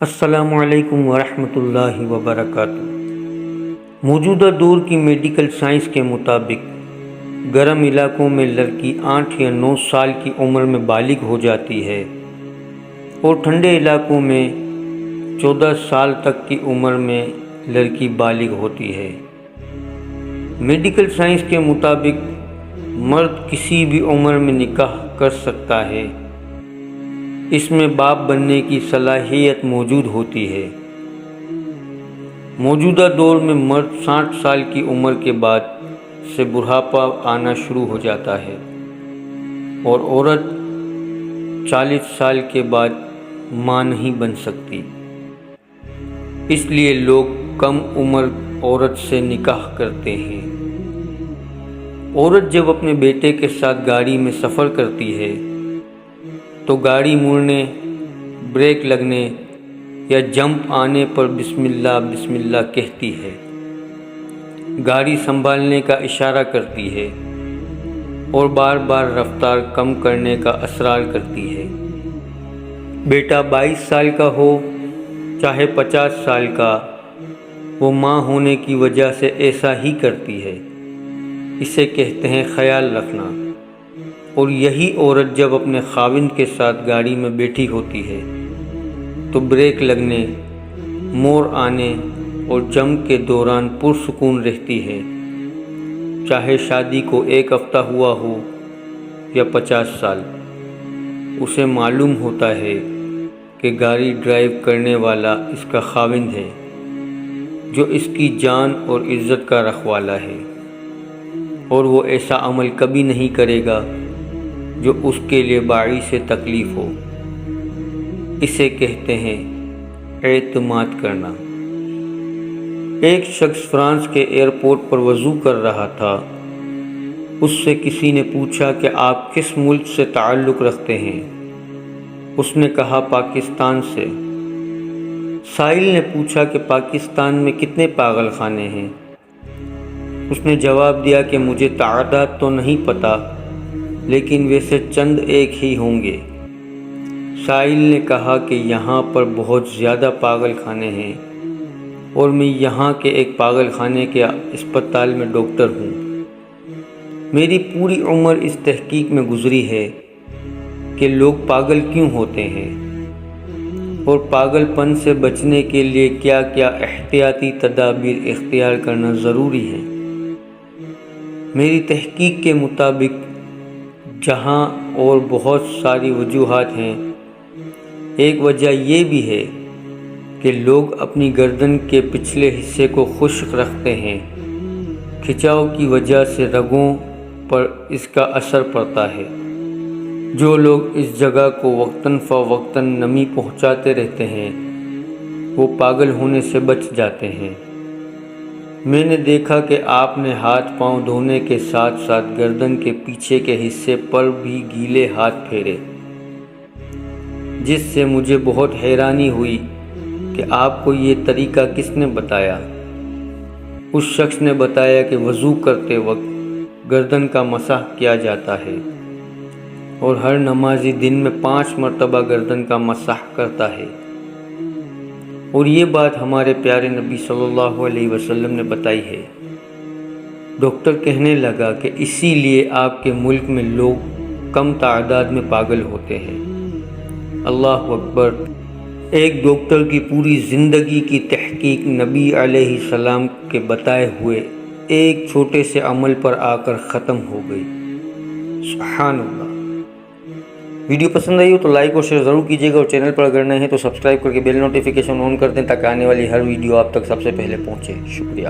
السلام علیکم ورحمۃ اللہ وبرکاتہ۔ موجودہ دور کی میڈیکل سائنس کے مطابق گرم علاقوں میں لڑکی 8 یا 9 سال کی عمر میں بالغ ہو جاتی ہے اور ٹھنڈے علاقوں میں 14 سال تک کی عمر میں لڑکی بالغ ہوتی ہے۔ میڈیکل سائنس کے مطابق مرد کسی بھی عمر میں نکاح کر سکتا ہے، اس میں باپ بننے کی صلاحیت موجود ہوتی ہے۔ موجودہ دور میں مرد 60 سال کی عمر کے بعد سے بڑھاپا آنا شروع ہو جاتا ہے اور عورت 40 سال کے بعد ماں نہیں بن سکتی، اس لیے لوگ کم عمر عورت سے نکاح کرتے ہیں۔ عورت جب اپنے بیٹے کے ساتھ گاڑی میں سفر کرتی ہے تو گاڑی مڑنے، بریک لگنے یا جمپ آنے پر بسم اللہ کہتی ہے، گاڑی سنبھالنے کا اشارہ کرتی ہے اور بار بار رفتار کم کرنے کا اصرار کرتی ہے۔ بیٹا 22 سال کا ہو چاہے 50 سال کا، وہ ماں ہونے کی وجہ سے ایسا ہی کرتی ہے، اسے کہتے ہیں خیال رکھنا۔ اور یہی عورت جب اپنے خاوند کے ساتھ گاڑی میں بیٹھی ہوتی ہے تو بریک لگنے، موڑ آنے اور جمپ کے دوران پرسکون رہتی ہے، چاہے شادی کو 1 ہفتہ ہوا ہو یا 50 سال۔ اسے معلوم ہوتا ہے کہ گاڑی ڈرائیو کرنے والا اس کا خاوند ہے، جو اس کی جان اور عزت کا رکھوالا ہے، اور وہ ایسا عمل کبھی نہیں کرے گا جو اس کے لیے باعث تکلیف ہو۔ اسے کہتے ہیں اعتماد کرنا۔ ایک شخص فرانس کے ایئرپورٹ پر وضو کر رہا تھا۔ اس سے کسی نے پوچھا کہ آپ کس ملک سے تعلق رکھتے ہیں؟ اس نے کہا پاکستان سے۔ سائل نے پوچھا کہ پاکستان میں کتنے پاگل خانے ہیں؟ اس نے جواب دیا کہ مجھے تعداد تو نہیں پتہ، لیکن ویسے چند ایک ہی ہوں گے۔ سائل نے کہا کہ یہاں پر بہت زیادہ پاگل خانے ہیں اور میں یہاں کے ایک پاگل خانے کے اسپتال میں ڈاکٹر ہوں۔ میری پوری عمر اس تحقیق میں گزری ہے کہ لوگ پاگل کیوں ہوتے ہیں اور پاگل پن سے بچنے کے لیے کیا کیا احتیاطی تدابیر اختیار کرنا ضروری ہے۔ میری تحقیق کے مطابق جہاں اور بہت ساری وجوہات ہیں، ایک وجہ یہ بھی ہے کہ لوگ اپنی گردن کے پچھلے حصے کو خشک رکھتے ہیں۔ کھچاؤ کی وجہ سے رگوں پر اس کا اثر پڑتا ہے۔ جو لوگ اس جگہ کو وقتاً فوقتاً نمی پہنچاتے رہتے ہیں وہ پاگل ہونے سے بچ جاتے ہیں۔ میں نے دیکھا کہ آپ نے ہاتھ پاؤں دھونے کے ساتھ ساتھ گردن کے پیچھے کے حصے پر بھی گیلے ہاتھ پھیرے، جس سے مجھے بہت حیرانی ہوئی کہ آپ کو یہ طریقہ کس نے بتایا۔ اس شخص نے بتایا کہ وضو کرتے وقت گردن کا مسح کیا جاتا ہے اور ہر نمازی دن میں 5 مرتبہ گردن کا مسح کرتا ہے، اور یہ بات ہمارے پیارے نبی صلی اللہ علیہ وسلم نے بتائی ہے۔ ڈاکٹر کہنے لگا کہ اسی لیے آپ کے ملک میں لوگ کم تعداد میں پاگل ہوتے ہیں۔ اللہ اکبر! ایک ڈاکٹر کی پوری زندگی کی تحقیق نبی علیہ السلام کے بتائے ہوئے ایک چھوٹے سے عمل پر آ کر ختم ہو گئی۔ سبحان اللہ! ویڈیو پسند آئی ہو تو لائک اور شیئر ضرور کیجیے گا، اور چینل پر اگر نئے ہیں تو سبسکرائب کر کے بیل نوٹیفیکیشن آن کر دیں تاکہ آنے والی ہر ویڈیو آپ تک سب سے پہلے پہنچے۔ شکریہ۔